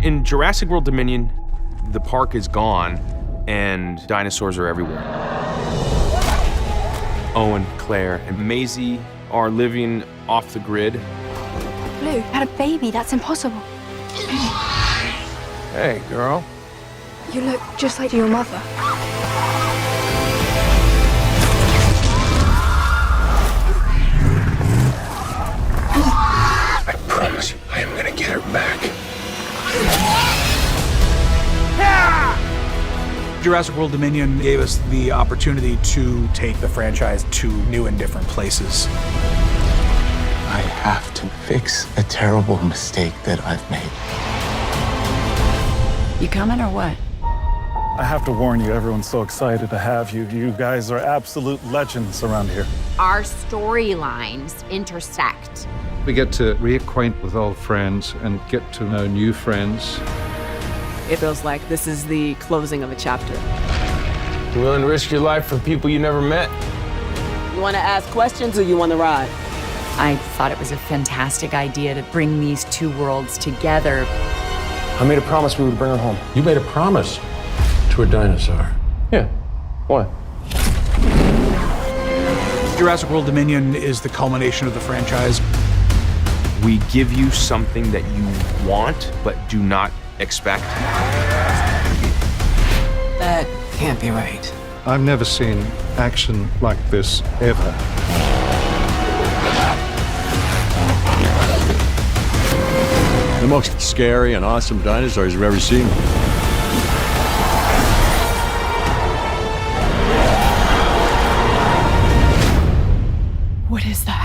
In Jurassic World Dominion, the park is gone and dinosaurs are everywhere. Owen, Claire, and Maisie are living off the grid. Blue had a baby. That's impossible. Hey, girl. You look just like your mother. I promise you, I am gonna get her back. Jurassic World Dominion gave us the opportunity to take the franchise to new and different places. I have to fix a terrible mistake that I've made. You coming or what? I have to warn you, everyone's so excited to have you. You guys are absolute legends around here. Our storylines intersect. We get to reacquaint with old friends and get to know new friends. It feels like this is the closing of a chapter. You willing to risk your life for people you never met? You want to ask questions or you want to ride? I thought it was a fantastic idea to bring these two worlds together. I made a promise we would bring her home. You made a promise to a dinosaur. Yeah. What? Jurassic World Dominion is the culmination of the franchise. We give you something that you want, but do not expect. That can't be right. I've never seen action like this ever. The most scary and awesome dinosaurs you've ever seen. What is that?